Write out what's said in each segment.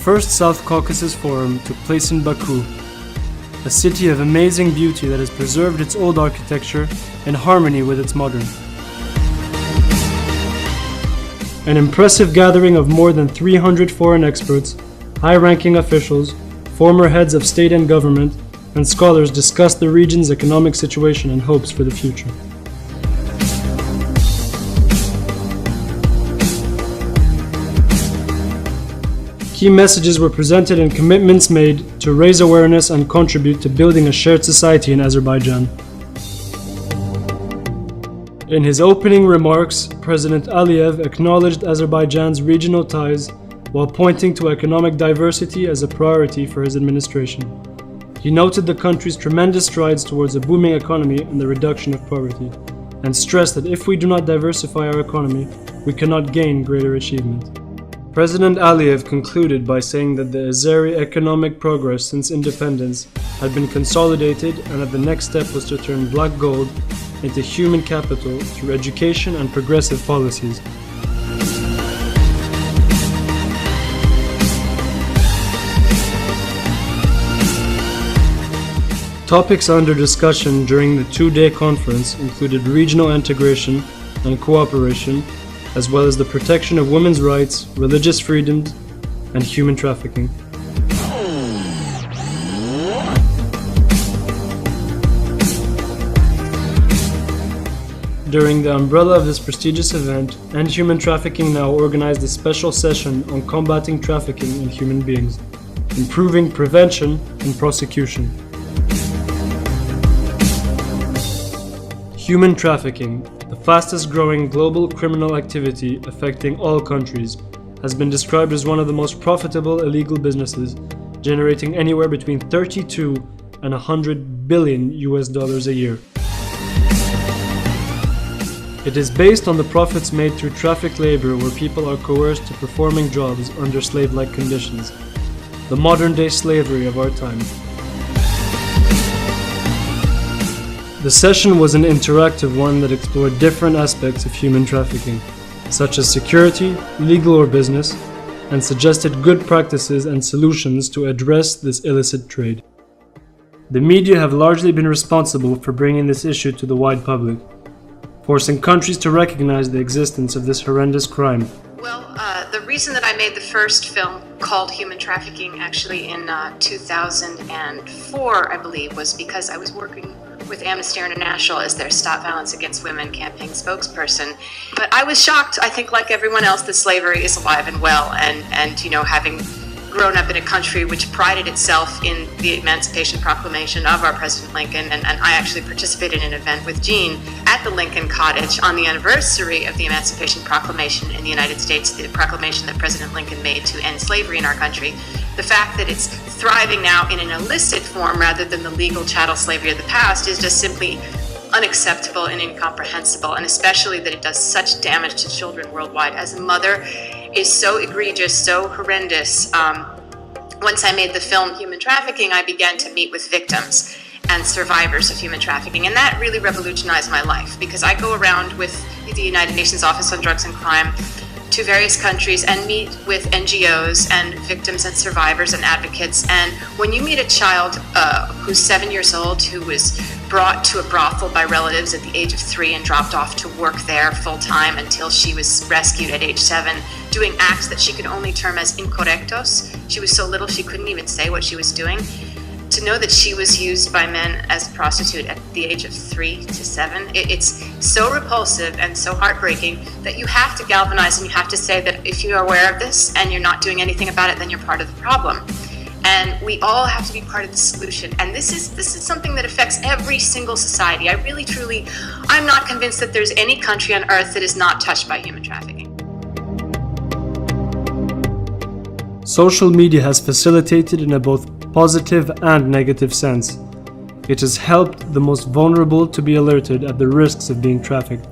first South Caucasus Forum took place in Baku, a city of amazing beauty that has preserved its old architecture in harmony with its modern. An impressive gathering of more than 300 foreign experts, high-ranking officials, former heads of state and government, and scholars discussed the region's economic situation and hopes for the future. Key messages were presented and commitments made to raise awareness and contribute to building a shared society in Azerbaijan. In his opening remarks, President Aliyev acknowledged Azerbaijan's regional ties while pointing to economic diversity as a priority for his administration. He noted the country's tremendous strides towards a booming economy and the reduction of poverty, and stressed that if we do not diversify our economy, we cannot gain greater achievement. President Aliyev concluded by saying that the Azeri economic progress since independence had been consolidated and that the next step was to turn black gold into human capital through education and progressive policies. Topics under discussion during the two-day conference included regional integration and cooperation, as well as the protection of women's rights, religious freedoms, and human trafficking. During the umbrella of this prestigious event, End Human Trafficking Now organized a special session on combating trafficking in human beings, improving prevention and prosecution. Human trafficking, the fastest growing global criminal activity affecting all countries, has been described as one of the most profitable illegal businesses, generating anywhere between 32 and 100 billion US dollars a year. It is based on the profits made through traffic labor where people are coerced to performing jobs under slave-like conditions, the modern-day slavery of our time. The session was an interactive one that explored different aspects of human trafficking, such as security, legal or business, and suggested good practices and solutions to address this illicit trade. The media have largely been responsible for bringing this issue to the wide public, forcing countries to recognize the existence of this horrendous crime. Well, the reason that I made the first film called Human Trafficking actually in 2004, I believe, was because I was working with Amnesty International as their Stop Violence Against Women campaign spokesperson. But I was shocked, I think like everyone else, that slavery is alive and well, and you know, having grown up in a country which prided itself in the Emancipation Proclamation of our President Lincoln, and I actually participated in an event with Jean at the Lincoln Cottage on the anniversary of the Emancipation Proclamation in the United States, the proclamation that President Lincoln made to end slavery in our country. The fact that it's thriving now in an illicit form rather than the legal chattel slavery of the past is just simply unacceptable and incomprehensible, and especially that it does such damage to children worldwide. As a mother, is so egregious, so horrendous. Once I made the film Human Trafficking, I began to meet with victims and survivors of human trafficking, and that really revolutionized my life, because I go around with the United Nations Office on Drugs and Crime to various countries and meet with NGOs and victims and survivors and advocates. And when you meet a child who's 7 years old, who was brought to a brothel by relatives at the age of 3 and dropped off to work there full-time until she was rescued at age 7, doing acts that she could only term as incorrectos. She was so little she couldn't even say what she was doing. To know that she was used by men as a prostitute at the age of 3 to 7, it's so repulsive and so heartbreaking that you have to galvanize, and you have to say that if you are aware of this and you're not doing anything about it, then you're part of the problem. And we all have to be part of the solution. And this is something that affects every single society. I really, truly, I'm not convinced that there's any country on earth that is not touched by human trafficking. Social media has facilitated in a both positive and negative sense. It has helped the most vulnerable to be alerted at the risks of being trafficked.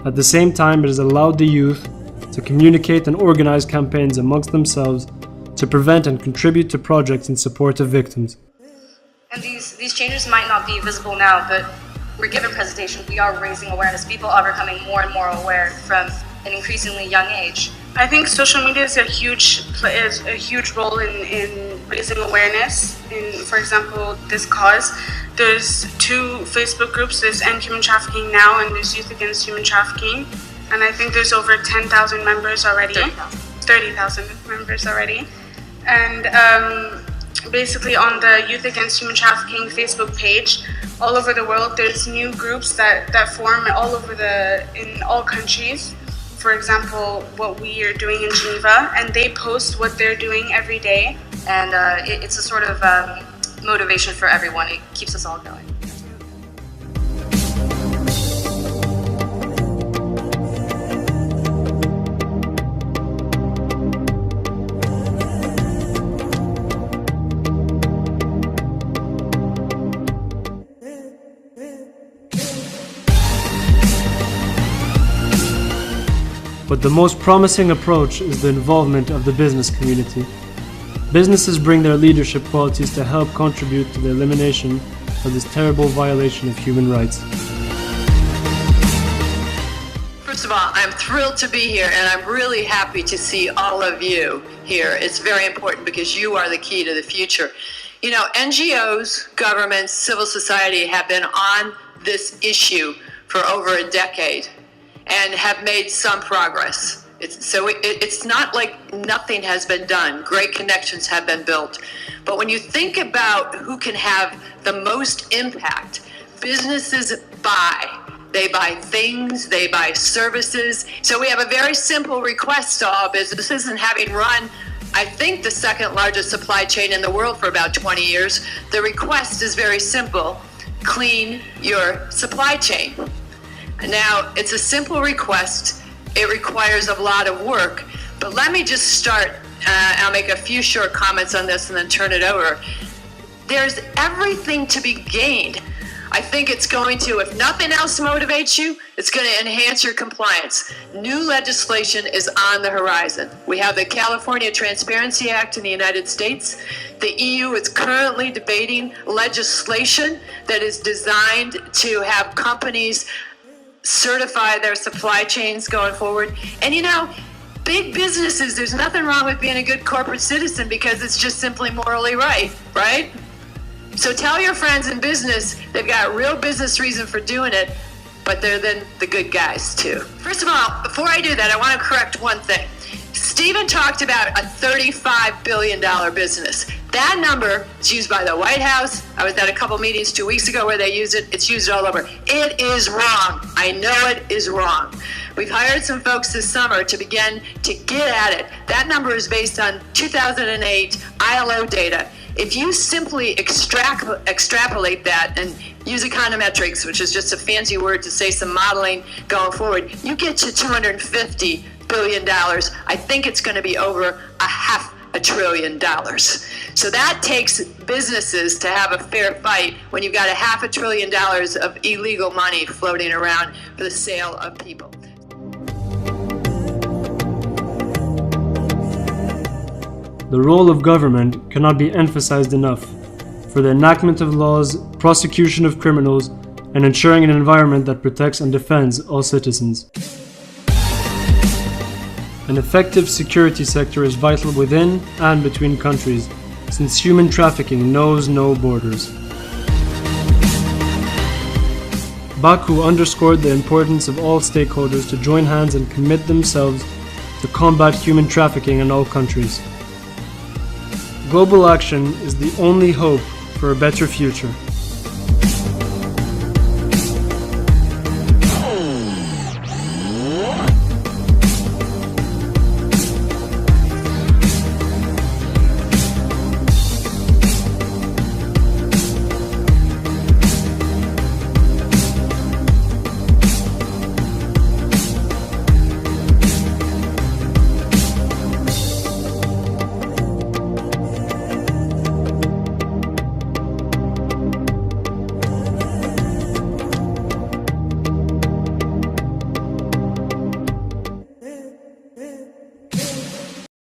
At the same time, it has allowed the youth to communicate and organize campaigns amongst themselves to prevent and contribute to projects in support of victims. And these changes might not be visible now, but we're given presentation, we are raising awareness. People are becoming more and more aware from an increasingly young age. I think social media is a huge role in raising awareness. In, for example, this cause, there's 2 Facebook groups. There's End Human Trafficking Now and there's Youth Against Human Trafficking. And I think there's over 10,000 members already. 30,000 members already. And basically on the Youth Against Human Trafficking Facebook page, all over the world, there's new groups that form in all countries. For example, what we are doing in Geneva, and they post what they're doing every day. And it's a sort of motivation for everyone. It keeps us all going. But the most promising approach is the involvement of the business community. Businesses bring their leadership qualities to help contribute to the elimination of this terrible violation of human rights. First of all, I'm thrilled to be here, and I'm really happy to see all of you here. It's very important because you are the key to the future. You know, NGOs, governments, civil society have been on this issue for over a decade and have made some progress. It's not like nothing has been done. Great connections have been built. But when you think about who can have the most impact, businesses buy. They buy things, they buy services. So we have a very simple request to all businesses, and having run, I think, the 2nd largest supply chain in the world for about 20 years, the request is very simple: clean your supply chain. Now, it's a simple request. It requires a lot of work, but let me just start. I'll make a few short comments on this and then turn it over. There's everything to be gained. I think it's going to, if nothing else motivates you, it's going to enhance your compliance. New legislation is on the horizon. We have the California Transparency Act in the United States. The EU is currently debating legislation that is designed to have companies certify their supply chains going forward. And you know, big businesses, there's nothing wrong with being a good corporate citizen because it's just simply morally right? So tell your friends in business they've got real business reason for doing it, but they're then the good guys too. First of all, before I do that, I want to correct one thing. Stephen talked about a $35 billion business. That number is used by the White House. I was at a couple meetings 2 weeks ago where they use it. It's used all over. It is wrong. I know it is wrong. We've hired some folks this summer to begin to get at it. That number is based on 2008 ILO data. If you simply extrapolate that and use econometrics, which is just a fancy word to say some modeling going forward, you get to $250 billion. I think it's going to be over $500 billion. So that takes businesses to have a fair fight when you've got $500 billion of illegal money floating around for the sale of people. The role of government cannot be emphasized enough for the enactment of laws, prosecution of criminals, and ensuring an environment that protects and defends all citizens. An effective security sector is vital within and between countries, since human trafficking knows no borders. Baku underscored the importance of all stakeholders to join hands and commit themselves to combat human trafficking in all countries. Global action is the only hope for a better future.